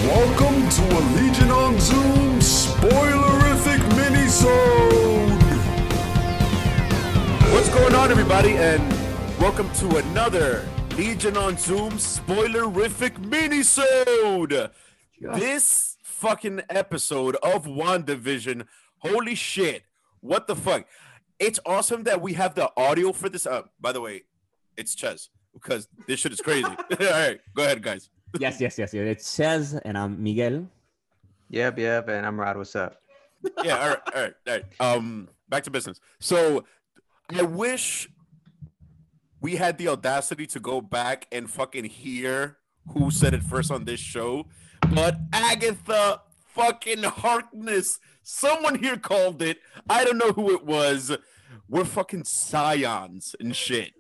Welcome to a Legion on Zoom Spoilerrific Minisode! What's going on, everybody, and welcome to another Legion on Zoom Spoilerrific Minisode! This fucking episode of WandaVision, holy shit, what the fuck? It's awesome that we have the audio for this. By the way, it's Ches, because this shit is crazy. All right, go ahead, guys. Yes. It's Ches, and I'm Miguel. Yep, and I'm Rod. What's up? Yeah, all right. Back to business. So I wish we had the audacity to go back and fucking hear who said it first on this show, but Agatha fucking Harkness, someone here called it. I don't know who it was. We're fucking scions and shit.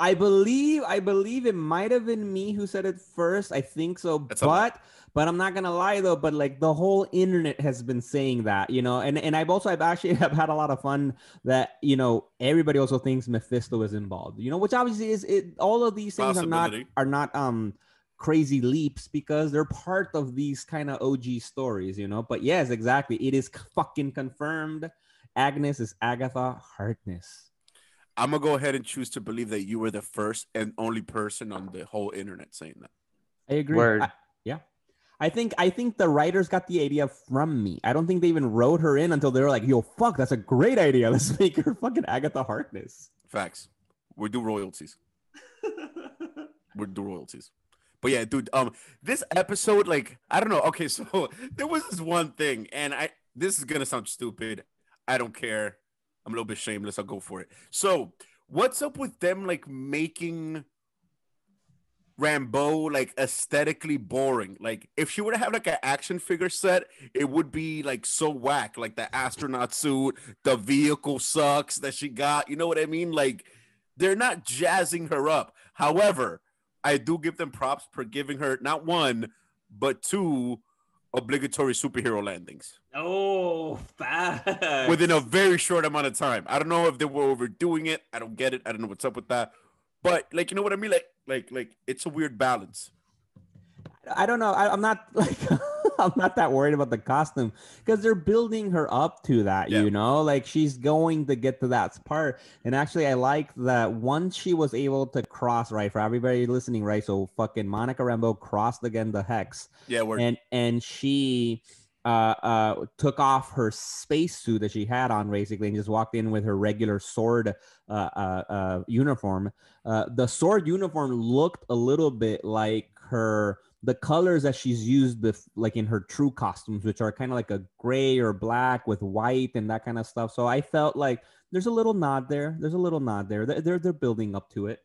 I believe it might have been me who said it first. I think so. But I'm not gonna lie though. But like the whole internet has been saying that, you know. And I've actually had a lot of fun that, you know, everybody also thinks Mephisto is involved. You know, which obviously is it. All of these things are not crazy leaps because they're part of these kind of OG stories, you know. But yes, exactly. It is fucking confirmed. Agnes is Agatha Harkness. I'm gonna go ahead and choose to believe that you were the first and only person on the whole internet saying that. I agree. Word. I think the writers got the idea from me. I don't think they even wrote her in until they were like, "Yo, fuck, that's a great idea. Let's make her fucking Agatha Harkness." Facts. We do royalties. But yeah, dude. This episode, like, I don't know. Okay, so there was this one thing, and this is gonna sound stupid. I don't care. I'm a little bit shameless. I'll go for it. So, what's up with them like making Rambeau like aesthetically boring? Like, if she were to have like an action figure set, it would be like so whack. Like the astronaut suit, the vehicle sucks that she got. You know what I mean? Like, they're not jazzing her up. However, I do give them props for giving her not one, but two obligatory superhero landings. Oh, fast. Within a very short amount of time. I don't know if they were overdoing it. I don't get it. I don't know what's up with that. But like, you know what I mean? Like it's a weird balance. I don't know. I'm not like I'm not that worried about the costume because they're building her up to that, you know, like she's going to get to that part. And actually, I like that once she was able to cross, right, for everybody listening, right? So fucking Monica Rambeau crossed again the hex. Yeah, and she took off her spacesuit that she had on basically and just walked in with her regular sword uniform. The sword uniform looked a little bit like the colors that she's used like in her true costumes, which are kind of like a gray or black with white and that kind of stuff. So I felt like there's a little nod there. They're building up to it.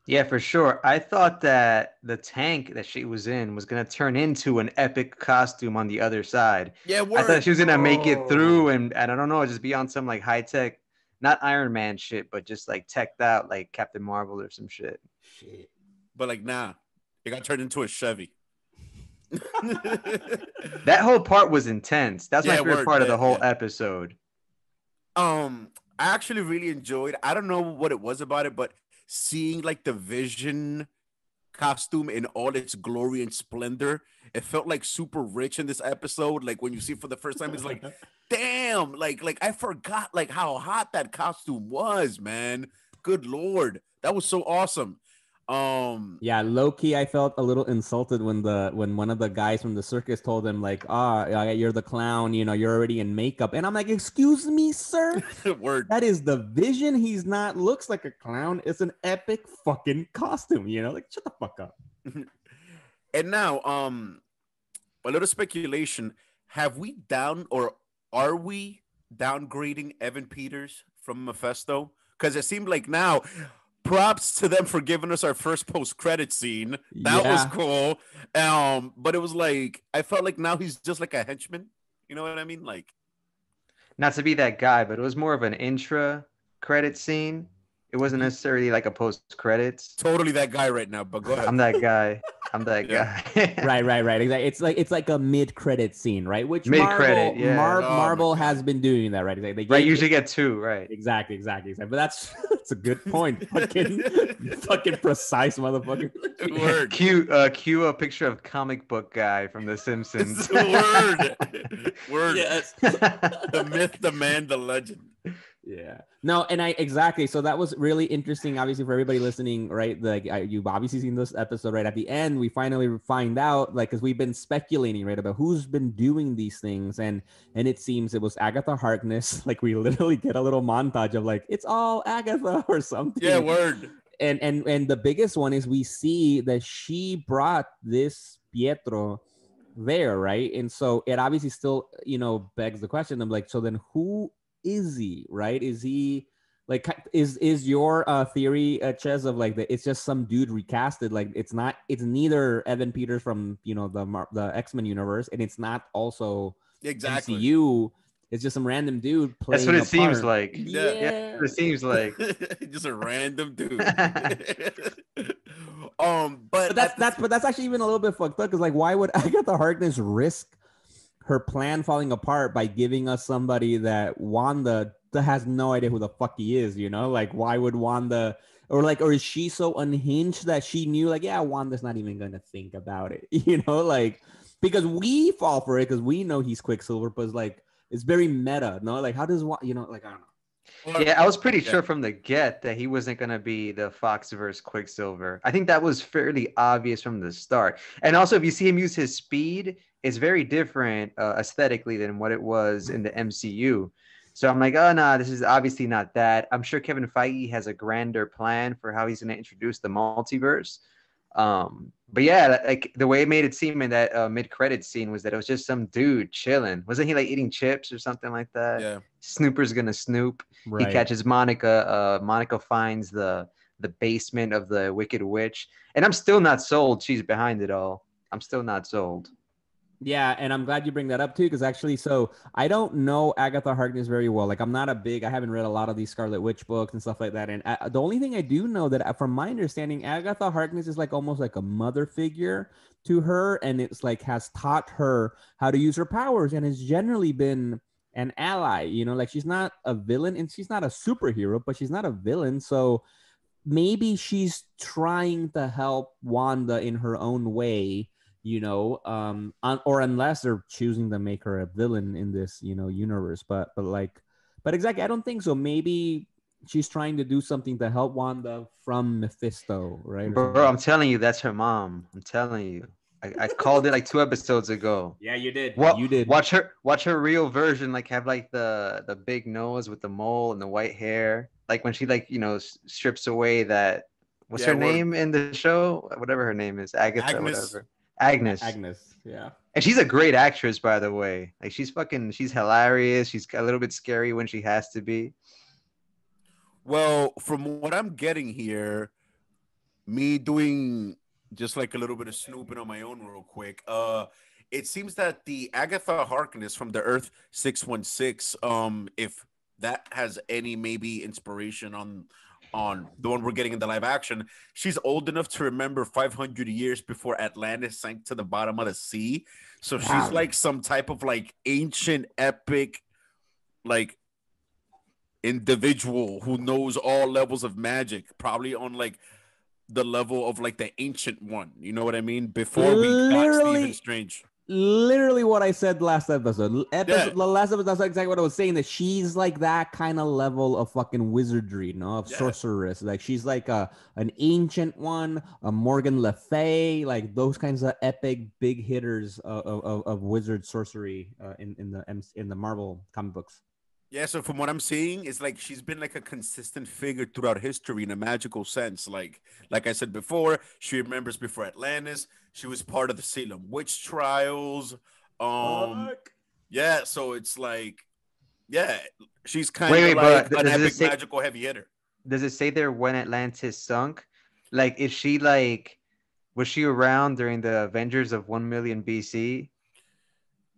Yeah, for sure. I thought that the tank that she was in was going to turn into an epic costume on the other side. Yeah, I thought she was going to make it through and I don't know, just be on some like high tech, not Iron Man shit, but just like teched out like Captain Marvel or some shit. But like, nah, it got turned into a Chevy. That whole part was intense. That's my favorite part of the whole episode. I actually really enjoyed, I don't know what it was about it, but seeing like the Vision costume in all its glory and splendor, it felt like super rich in this episode. Like when you see it for the first time, it's like, damn, like I forgot like how hot that costume was, man. Good Lord, that was so awesome. Yeah, low-key, I felt a little insulted when one of the guys from the circus told him like, you're the clown, you know, you're already in makeup. And I'm like, excuse me, sir? Word. That is the Vision. He's not looks like a clown. It's an epic fucking costume, you know? Like, shut the fuck up. And now, a little speculation. Have we are we downgrading Evan Peters from Mephisto? Because it seemed like now, props to them for giving us our first post-credit scene. That was cool. But it was like, I felt like now he's just like a henchman. You know what I mean? Like, not to be that guy, but it was more of an intra-credit scene. It wasn't necessarily like a post-credits. Totally that guy right now, but go ahead. I'm that guy. I'm that guy. Right. Exactly. It's like a mid-credit scene, right? Which Mid-credit, yeah. Marvel has been doing that, right? They usually get 2, right? Exactly. But that's a good point. Fucking precise, motherfucker. Word. Cue a picture of comic book guy from The Simpsons. Word. Yes. The myth, the man, the legend. Yeah. No, and exactly. So that was really interesting, obviously, for everybody listening, right? Like you've obviously seen this episode, right? At the end, we finally find out, like, because we've been speculating, right, about who's been doing these things, and it seems it was Agatha Harkness. Like, we literally get a little montage of like, it's all Agatha or something. Yeah, word. And the biggest one is we see that she brought this Pietro there, right? And so it obviously still, begs the question of like, so then who is he, right? Is he like, is your theory, Ches, of like that it's just some dude recasted? Like it's neither Evan Peters from the X-Men universe, and it's not also exactly MCU. It's just some random dude playing. That's what it seems like. Yeah, it seems like just a random dude. But that's actually even a little bit fucked up, because like, why would Agatha Harkness risk her plan falling apart by giving us somebody that Wanda has no idea who the fuck he is, Like, why would Wanda, or is she so unhinged that she knew, like, yeah, Wanda's not even gonna think about it, like, because we fall for it because we know he's Quicksilver, but it's like, it's very meta, no? Like, how does like, I don't know. Yeah, I was pretty sure from the get that he wasn't going to be the Foxverse Quicksilver. I think that was fairly obvious from the start. And also, if you see him use his speed, it's very different aesthetically than what it was in the MCU. So I'm like, oh, no, this is obviously not that. I'm sure Kevin Feige has a grander plan for how he's going to introduce the multiverse. But yeah, like the way it made it seem in that mid-credit scene was that it was just some dude chilling. Wasn't he like eating chips or something like that? Yeah. Snooper's gonna snoop. Right. He catches Monica. Monica finds the basement of the Wicked Witch, and I'm still not sold. She's behind it all. I'm still not sold. Yeah, and I'm glad you bring that up too, because actually, so I don't know Agatha Harkness very well. Like, I haven't read a lot of these Scarlet Witch books and stuff like that. And the only thing I do know that, from my understanding, Agatha Harkness is like almost like a mother figure to her, and it's like has taught her how to use her powers, and has generally been an ally. Like, she's not a villain, and she's not a superhero, but she's not a villain. So maybe she's trying to help Wanda in her own way. Or unless they're choosing to make her a villain in this, universe. But exactly, I don't think so. Maybe she's trying to do something to help Wanda from Mephisto, right? Bro, I'm telling you, that's her mom. I'm telling you. I called it like 2 episodes ago. Yeah, you did. You did. Watch her real version, like have like the big nose with the mole and the white hair. Like when she strips away that, what's her name in the show? Whatever her name is, Agatha, whatever. Agnes, yeah. And she's a great actress, by the way. Like she's hilarious. She's a little bit scary when she has to be. Well, from what I'm getting here, me doing just like a little bit of snooping on my own real quick, it seems that the Agatha Harkness from the Earth 616, if that has any maybe inspiration on the one we're getting in the live action, she's old enough to remember 500 years before Atlantis sank to the bottom of the sea. So she's like some type of like ancient epic like individual who knows all levels of magic, probably on like the level of like the ancient one, you know what I mean, before we got Stephen Strange. Literally what I said last episode. The last episode, that's exactly what I was saying, that she's like that kind of level of fucking wizardry, of sorceress. Like she's like an ancient one, a Morgan Le Fay, like those kinds of epic big hitters of wizard sorcery in the Marvel comic books. Yeah, so from what I'm seeing, it's like she's been like a consistent figure throughout history in a magical sense. Like I said before, she remembers before Atlantis. She was part of the Salem witch trials. Yeah, so it's like, yeah, she's kind of like an epic magical heavy hitter. Does it say there when Atlantis sunk? Like, was she around during the Avengers of 1 million BC?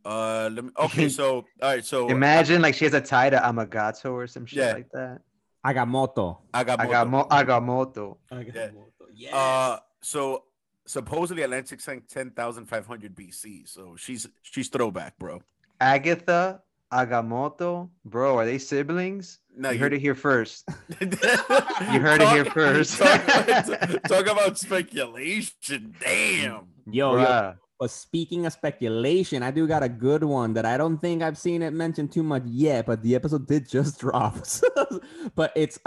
Okay, so all right, so imagine like she has a tie to Amagato or some shit like that. Agamotto. Agamotto. Yeah. So supposedly Atlantic sank 10,500 BC. So she's throwback, bro. Agatha, Agamotto, bro, are they siblings? No, You heard it here first. You heard it talk, here first. talk about speculation. Damn. Yo, Bruh. but speaking of speculation, I do got a good one that I don't think I've seen it mentioned too much yet, but the episode did just drop. But it's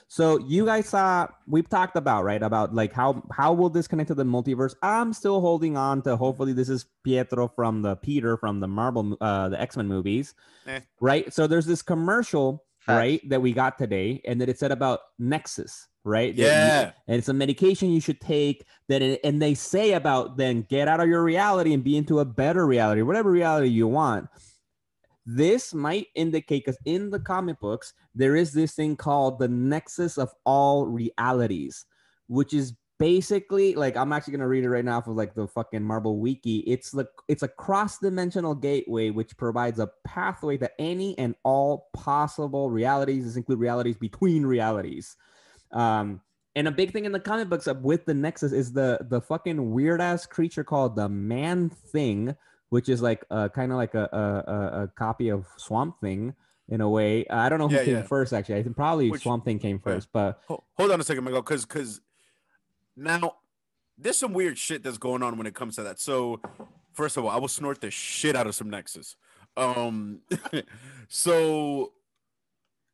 so you guys saw, we've talked about, right, about like how will this connect to the multiverse. I'm still holding on to, hopefully this is Peter from the Marvel the X-Men movies. Right? So there's this commercial, right, that we got today, and that it said about Nexus, right? Yeah. And it's a medication you should take and they say about then get out of your reality and be into a better reality, whatever reality you want. This might indicate, because in the comic books, there is this thing called the Nexus of all realities, which is basically, like, I'm actually going to read it right now for like the fucking Marvel Wiki. It's a cross-dimensional gateway which provides a pathway to any and all possible realities. This include realities between realities. And a big thing in the comic books with the Nexus is the fucking weird ass creature called the Man Thing, which is like kind of like a copy of Swamp Thing in a way. I don't know who came first, actually. I think probably Swamp Thing came first. But hold on a second, Miguel, because now there's some weird shit that's going on when it comes to that. So first of all, I will snort the shit out of some Nexus. So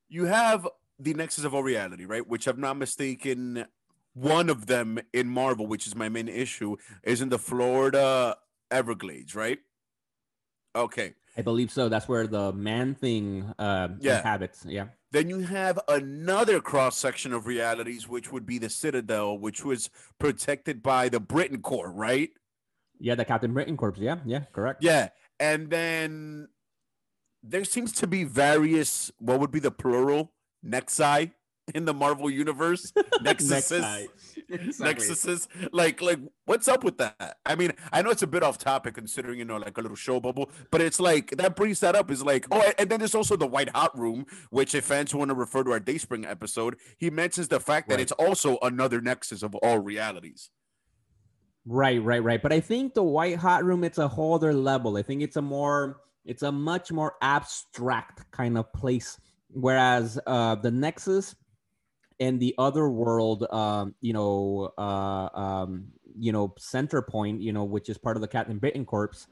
you have the Nexus of all reality, right? Which, if I'm not mistaken, one of them in Marvel, which is my main issue, is in the Florida Everglades, right? Okay. I believe so. That's where the Man Thing inhabits. Yeah. Then you have another cross-section of realities, which would be the Citadel, which was protected by the Britain Corps, right? Yeah, the Captain Britain Corps. Yeah, correct. Yeah. And then there seems to be various, what would be the plural? Nexi in the Marvel universe. Nexuses. Nexuses. Like what's up with that? I mean, I know it's a bit off topic considering, like a little show bubble, but it's like that brings that up is like, oh, and then there's also the White Hot Room, which if fans want to refer to our Dayspring episode, he mentions the fact that it's also another Nexus of all realities. Right. But I think the White Hot Room, it's a whole other level. I think it's a much more abstract kind of place. Whereas the Nexus and the other world, center point, which is part of the Captain Britain Corps,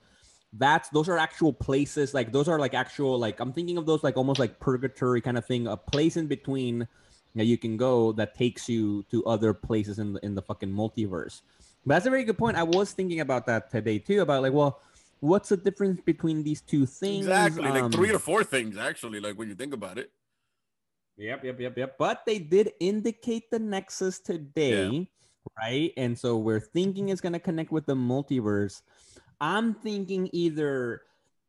those are actual places. Like those are like actual, like I'm thinking of those like almost like purgatory kind of thing, a place in between that you can go that takes you to other places in the fucking multiverse. But that's a very good point. I was thinking about that today too, about like, well, what's the difference between these two things? Exactly, like 3 or 4 things, actually, like when you think about it. Yep. But they did indicate the Nexus today, right? And so we're thinking it's going to connect with the multiverse. I'm thinking either,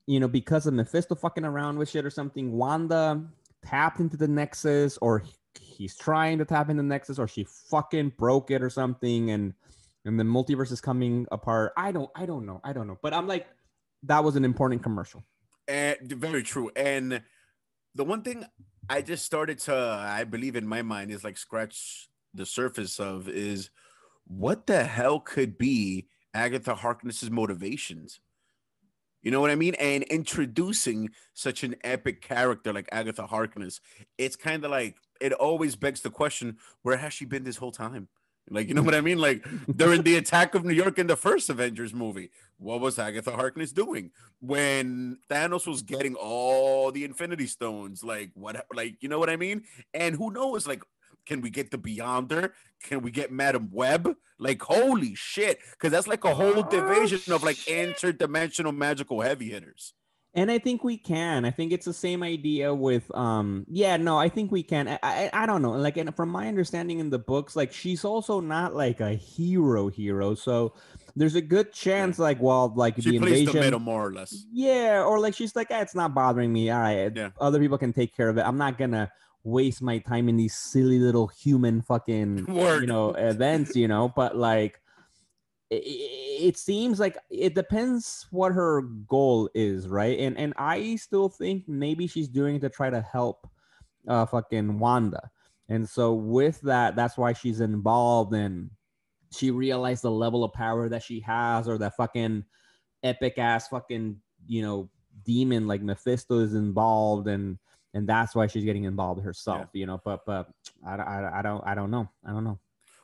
because of Mephisto fucking around with shit or something, Wanda tapped into the Nexus, or he's trying to tap into the Nexus, or she fucking broke it or something, and the multiverse is coming apart. I don't know. But I'm like, that was an important commercial. Very true. And the one thing I just started to, I believe in my mind, is like scratch the surface of is what the hell could be Agatha Harkness's motivations? You know what I mean? And introducing such an epic character like Agatha Harkness, it's kind of like, it always begs the question, where has she been this whole time? Like, you know what I mean? Like during the attack of New York in the first Avengers movie, what was Agatha Harkness doing? When Thanos was getting all the Infinity Stones, like what, like, you know what I mean? And who knows, like, can we get the Beyonder? Can we get Madam Web? Like, holy shit. Because that's like a whole division of like interdimensional magical heavy hitters. And I think we can. I think it's the same idea with, I think we can. I don't know. Like, and from my understanding in the books, like, she's also not like a hero. So there's a good chance, like, well, like she the plays invasion, the middle more or less. Yeah, or like she's like, it's not bothering me. All right, other people can take care of it. I'm not gonna waste my time in these silly little human fucking events, But like, it seems like it depends what her goal is, right? And I still think maybe she's doing it to try to help fucking Wanda. And so with that, that's why she's involved in she realized the level of power that she has, or that fucking epic ass fucking, you know, demon like Mephisto is involved, and that's why she's getting involved herself, you know. But I don't know.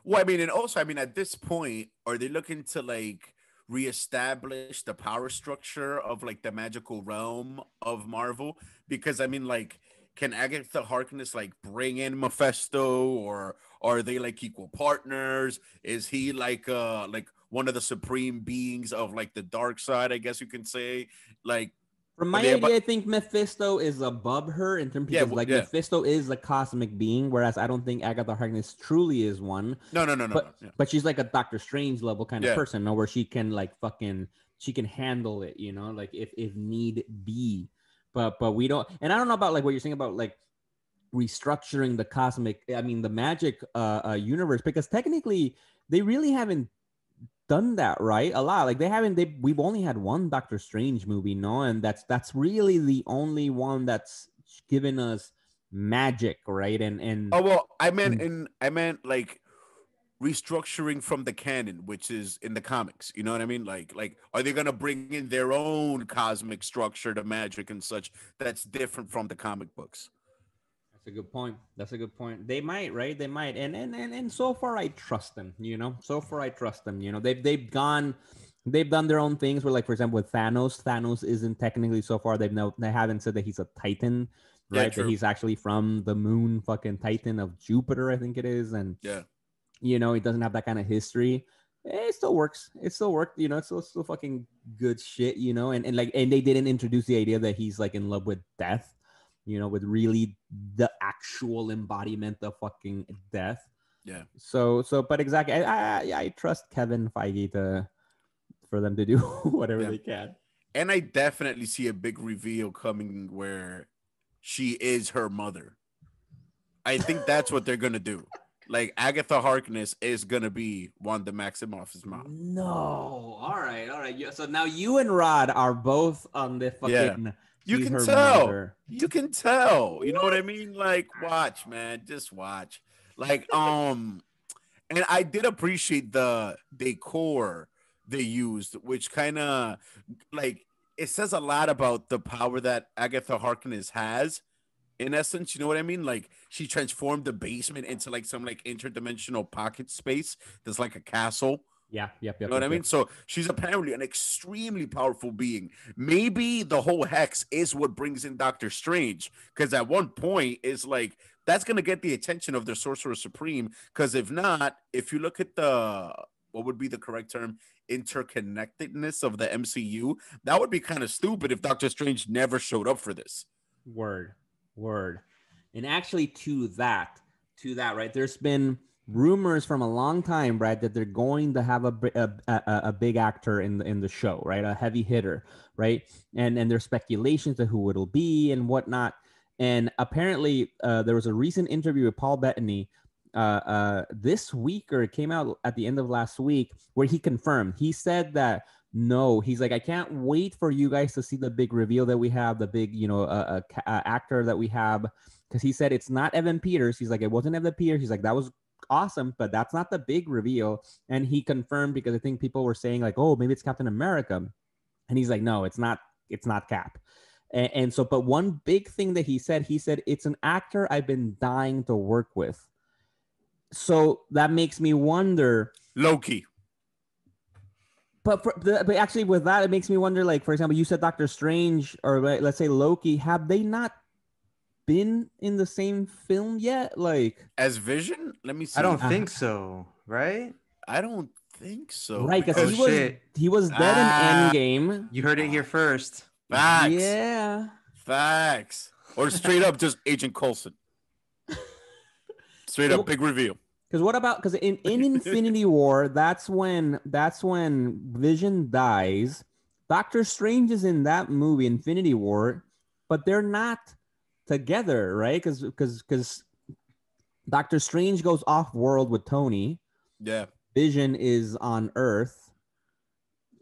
Well, I mean, and also, I mean, at this point, are they looking to like reestablish the power structure of like the magical realm of Marvel? Because I mean, like, can Agatha Harkness like bring in Mephisto, or are they like equal partners? Is he like one of the supreme beings of like the dark side, I guess you can say? Like, From my idea, I think Mephisto is above her in terms, because Mephisto is a cosmic being, whereas I don't think Agatha Harkness truly is one. No. But she's like a Doctor Strange level kind of person, where she can like she can handle it, you know, like if need be. But we don't, and I don't know about like what you're saying about like restructuring the magic universe, because technically they really haven't done that, right? A lot, like we've only had one Doctor Strange movie, no, and that's really the only one that's given us magic, right? And oh well, I meant like restructuring from the canon, which is in the comics. You know what I mean? Like are they gonna bring in their own cosmic structure to magic and such that's different from the comic books? That's a good point. They might, right? They might. And so far I trust them, you know. They've done their own things, where like, for example, with Thanos isn't technically, so far they haven't said that he's a Titan, right? That he's actually from the moon fucking Titan of Jupiter, I think it is. And you know, he doesn't have that kind of history. It still works. You know, it's still fucking good shit, you know. And they didn't introduce the idea that he's like in love with death, you know, with really the actual embodiment of fucking death. Yeah. So, but exactly, I trust Kevin Feige for them to do whatever they can. And I definitely see a big reveal coming where she is her mother. I think that's what they're gonna do. Like, Agatha Harkness is gonna be Wanda Maximoff's mom. No, all right. So now you and Rod are both on the fucking. Yeah. You can tell. Mother. You can tell. You know what I mean? Like, watch, man. Just watch. Like, and I did appreciate the decor they used, which kind of like it says a lot about the power that Agatha Harkness has. In essence, you know what I mean? Like, she transformed the basement into like some like interdimensional pocket space that's like a castle. Yeah. You know what I mean? So she's apparently an extremely powerful being. Maybe the whole hex is what brings in Doctor Strange, because at one point it's like that's gonna get the attention of the Sorcerer Supreme. Because if not, if you look at the what would be the correct term, interconnectedness of the MCU, that would be kind of stupid if Doctor Strange never showed up for this. Word. And actually, to that, right? There's been rumors from a long time, right, that they're going to have a big actor in the show, right, a heavy hitter, right, and there's speculations of who it'll be and whatnot. And apparently, there was a recent interview with Paul Bettany this week, or it came out at the end of last week, where he confirmed. He said that no, he's like, I can't wait for you guys to see the big reveal that we have, the big, you know, actor that we have, because he said it's not Evan Peters. He's like, it wasn't Evan Peters. He's like, that was awesome, but that's not the big reveal. And he confirmed, because I think people were saying like, oh, maybe it's Captain America, and he's like, no, it's not Cap. And so, but one big thing that he said it's an actor I've been dying to work with. So that makes me wonder, Loki. But actually, with that, it makes me wonder. Like, for example, you said Doctor Strange, or let's say Loki. Have they not been in the same film yet? Like, as Vision? Let me see. I don't think so. Right? I don't think so. Right? Because he was dead in Endgame. You heard it here first. Facts. Yeah. Facts. Or straight up, just Agent Coulson. Straight up, big reveal. Because in Infinity War, that's when Vision dies. Doctor Strange is in that movie, Infinity War, but they're not together, right? Because Doctor Strange goes off world with Tony. Yeah. Vision is on Earth.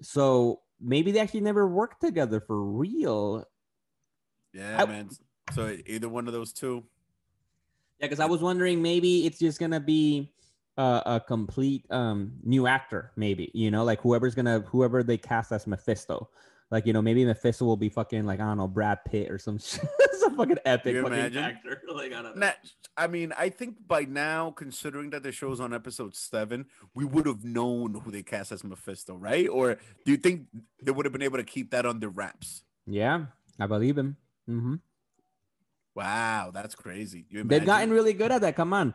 So maybe they actually never worked together for real. Yeah, man. So either one of those two. Yeah, because I was wondering, maybe it's just gonna be a complete new actor, maybe, you know, like whoever they cast as Mephisto. Like, you know, maybe Mephisto will be fucking like, I don't know, Brad Pitt or some some fucking epic You fucking imagine? actor. Like, I don't know. Nah, I mean, I think by now, considering that the show's on episode 7, we would have known who they cast as Mephisto, right? Or do you think they would have been able to keep that under wraps? Yeah, I believe him. Mm-hmm. Wow, that's crazy. You They've gotten imagine? really good at that. Come on.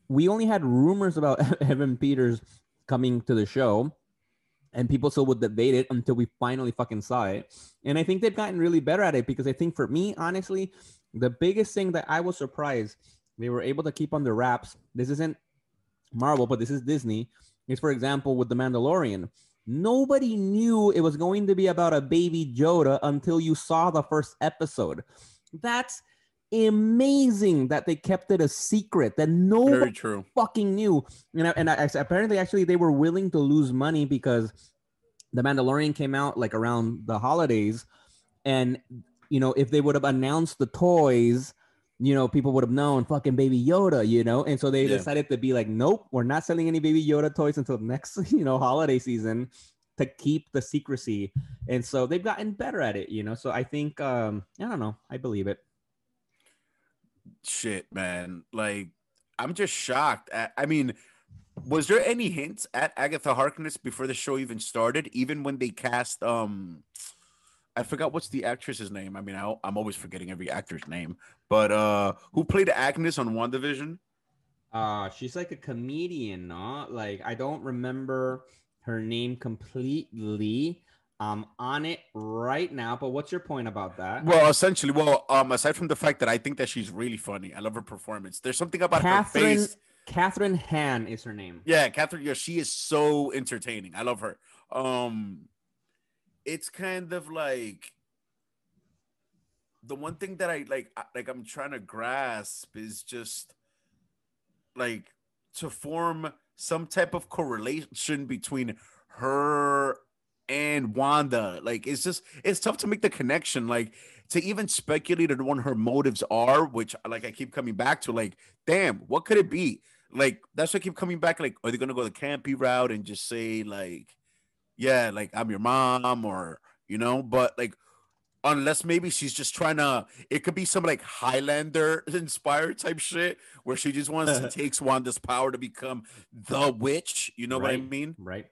We only had rumors about Evan Peters coming to the show, and people still would debate it until we finally fucking saw it. And I think they've gotten really better at it, because I think for me, honestly, the biggest thing that I was surprised they were able to keep under wraps, this isn't Marvel, but this is Disney, is, for example, with The Mandalorian. Nobody knew it was going to be about a baby Yoda until you saw the first episode. That's amazing that they kept it a secret, that nobody fucking knew. Apparently, actually, they were willing to lose money because The Mandalorian came out like around the holidays, and you know, if they would have announced the toys, you know, people would have known fucking Baby Yoda, you know, and so they decided to be like, nope, we're not selling any Baby Yoda toys until next, you know, holiday season, to keep the secrecy. And so they've gotten better at it, you know. So I think I don't know, I believe it. Shit, man. Like, I'm just shocked. I mean, was there any hints at Agatha Harkness before the show even started? Even when they cast I forgot what's the actress's name. I mean, I'm always forgetting every actor's name. But who played Agnes on WandaVision? She's like a comedian, no? Like, I don't remember her name completely. I'm on it right now, but what's your point about that? Well, essentially, aside from the fact that I think that she's really funny, I love her performance. There's something about her face. Catherine Han is her name. Yeah, Catherine. Yeah, she is so entertaining. I love her. It's kind of like the one thing that I'm trying to grasp is just like to form some type of correlation between her and Wanda. Like, it's tough to make the connection, like to even speculate on what her motives are, which like I keep coming back to, like, damn, what could it be? Like, that's what I keep coming back. Like, are they gonna go the campy route and just say like, yeah, like I'm your mom, or you know, but like unless maybe she's just trying to, it could be some like Highlander inspired type shit where she just wants to take Wanda's power to become the witch. You know what I mean? Right.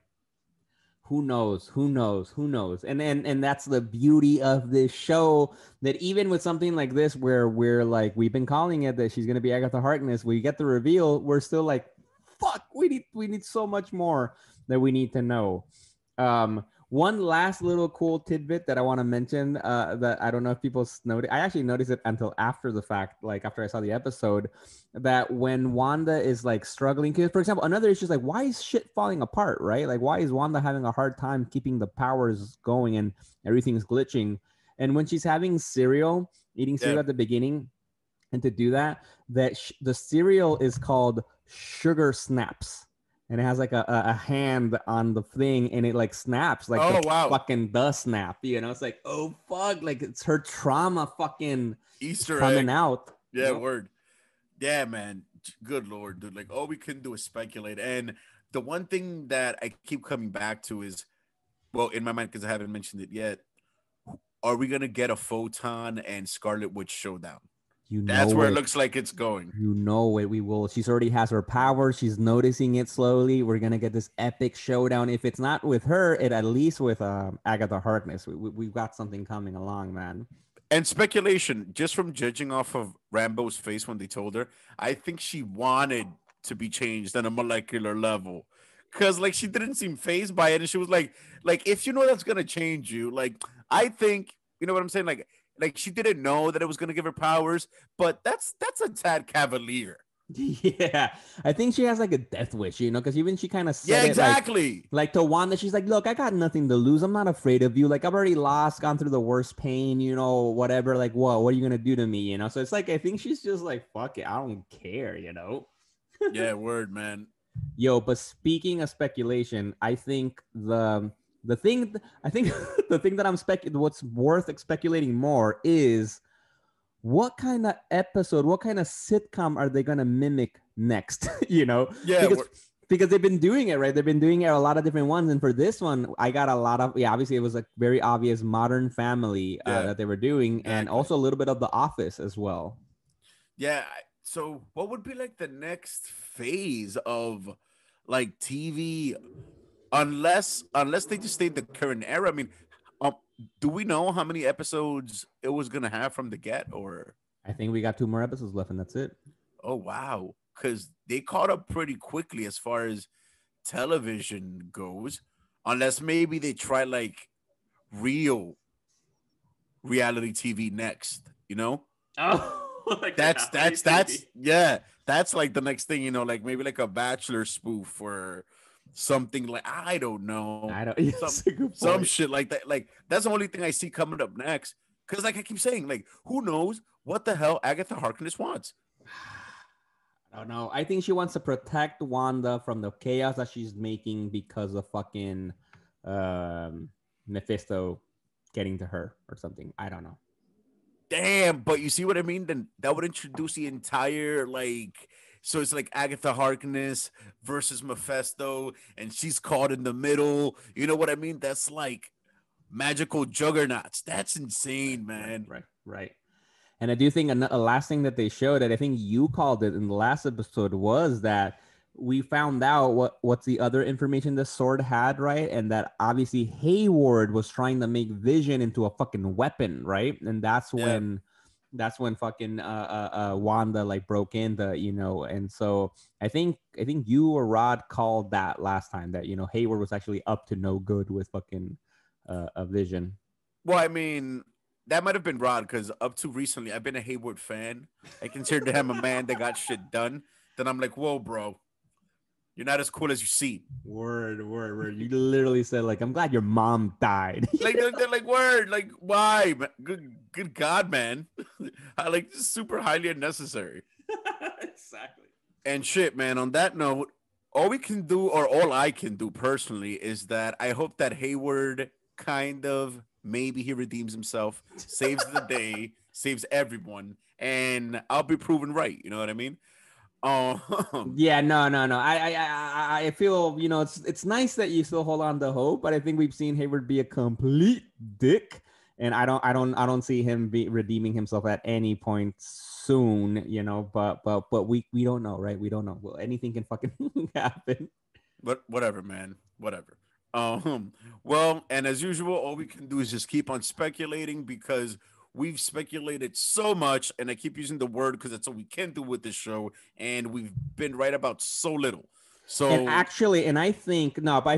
Who knows? And that's the beauty of this show, that even with something like this, where we're like, we've been calling it that she's going to be Agatha Harkness, we get the reveal, we're still like, fuck, we need so much more that we need to know. One last little cool tidbit that I want to mention, that I don't know if people noticed. I actually noticed it until after the fact, like after I saw the episode, that when Wanda is like struggling, because for example, another issue is like, why is shit falling apart, right? Like, why is Wanda having a hard time keeping the powers going and everything's glitching? And when she's having eating cereal at the beginning, and to do that, the cereal is called Sugar Snaps. And it has like a hand on the thing, and it like snaps like fucking the snap, you know? It's like, oh fuck, like it's her trauma fucking Easter coming egg out. Yeah, you know? Word. Yeah, man. Good Lord, dude. Like, all we can do is speculate. And the one thing that I keep coming back to is, well, in my mind, because I haven't mentioned it yet, are we gonna get a Photon and Scarlet Witch showdown? That's where it looks like it's going. You know it. We will. She's already has her power. She's noticing it slowly. We're gonna get this epic showdown. If it's not with her, it at least with Agatha Harkness. We've got something coming along, man. And speculation, just from judging off of Rambo's face when they told her, I think she wanted to be changed on a molecular level, because like she didn't seem fazed by it, and she was like if you know that's gonna change you, like I think, you know what I'm saying, like she didn't know that it was going to give her powers, but that's a tad cavalier. Yeah, I think she has like a death wish, you know, because even she kind of said exactly. Like to Wanda, she's like, look, I got nothing to lose. I'm not afraid of you. Like, I've already gone through the worst pain, you know, whatever. Like, what are you going to do to me, you know? So it's like, I think she's just like, fuck it, I don't care, you know? Yeah, word, man. Yo, but speaking of speculation, I think the thing that what's worth speculating more is what kind of episode, what kind of sitcom are they gonna mimic next? You know, yeah, Because they've been doing it, right? They've been doing it a lot of different ones. And for this one, I got a lot of, obviously it was a very obvious Modern Family that they were doing. Exactly. And also a little bit of The Office as well. Yeah. So what would be like the next phase of like TV, unless they just stay in the current era? I mean, do we know how many episodes it was going to have from the get, or? I think we got 2 more episodes left and that's it. Oh, wow. Because they caught up pretty quickly as far as television goes, unless maybe they try like real reality TV next, you know? Oh, like that's like the next thing, you know, like maybe like a Bachelor spoof or something like, I don't know. Some shit like that. Like that's the only thing I see coming up next. Because like I keep saying, like, who knows what the hell Agatha Harkness wants? I don't know. I think she wants to protect Wanda from the chaos that she's making because of fucking Mephisto getting to her or something. I don't know. Damn, but you see what I mean? Then that would introduce the entire, like, so it's like Agatha Harkness versus Mephisto, and she's caught in the middle. You know what I mean? That's like magical juggernauts. That's insane, man. Right. And I do think a last thing that they showed, that I think you called it in the last episode, was that we found out what's the other information the Sword had, right? And that obviously Hayward was trying to make Vision into a fucking weapon, right? And that's when fucking Wanda like broke into, you know. And so I think you or Rod called that last time, that, you know, Hayward was actually up to no good with fucking a Vision. Well, I mean, that might have been Rod, because up to recently, I've been a Hayward fan. I consider him a man that got shit done. Then I'm like, whoa, bro, you're not as cool as you seem. Word. You literally said, like, I'm glad your mom died. Like, they're like, word, like, why? Good God, man. I like, this is super highly unnecessary. Exactly. And shit, man, on that note, all we can do, or all I can do personally, is that I hope that Hayward kind of, maybe he redeems himself, saves the day, saves everyone, and I'll be proven right. You know what I mean? Yeah, no. I feel, you know, it's nice that you still hold on to hope, but I think we've seen Hayward be a complete dick, and I don't see him redeeming himself at any point soon. You know, but we don't know, right? We don't know. Well, anything can fucking happen. But whatever, man. Whatever. Well, and as usual, all we can do is just keep on speculating, because we've speculated so much, and I keep using the word because that's all we can do with this show, and we've been right about so little. So I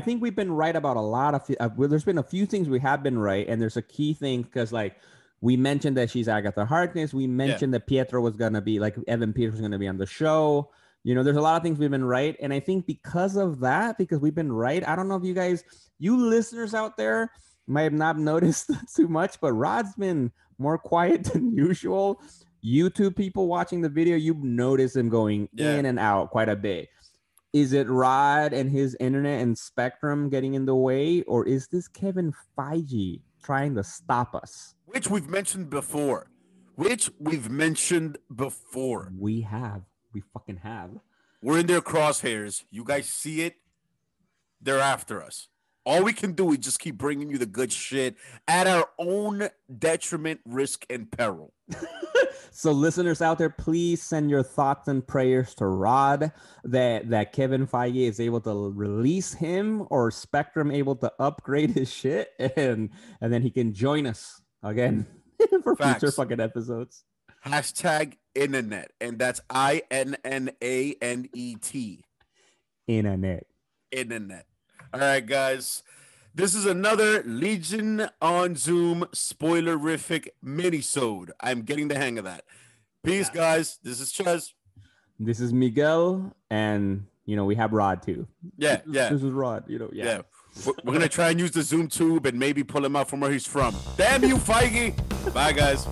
think we've been right about a lot of there's been a few things we have been right, and there's a key thing, because like we mentioned that she's Agatha Harkness, we mentioned that Pietro was gonna be, like, Evan Peters was gonna be on the show. You know, there's a lot of things we've been right. And I think because of that, because we've been right, I don't know if you listeners out there might have not noticed too much, but Rod's been more quiet than usual. YouTube people watching the video, you've noticed him going in and out quite a bit. Is it Rod and his internet and Spectrum getting in the way? Or is this Kevin Feige trying to stop us? Which we've mentioned before. We fucking have. We're in their crosshairs. You guys see it. They're after us. All we can do is just keep bringing you the good shit at our own detriment, risk, and peril. So listeners out there, please send your thoughts and prayers to Rod that Kevin Feige is able to release him, or Spectrum able to upgrade his shit, and then he can join us again for future fucking episodes. Hashtag internet, and that's INNANET. Internet. All right, guys. This is another Legion on Zoom spoilerific minisode. I'm getting the hang of that. Peace, guys. This is Ches. This is Miguel, and you know we have Rod too. Yeah. This is Rod. You know, yeah. We're gonna try and use the Zoom tube and maybe pull him out from where he's from. Damn you, Feige. Bye, guys.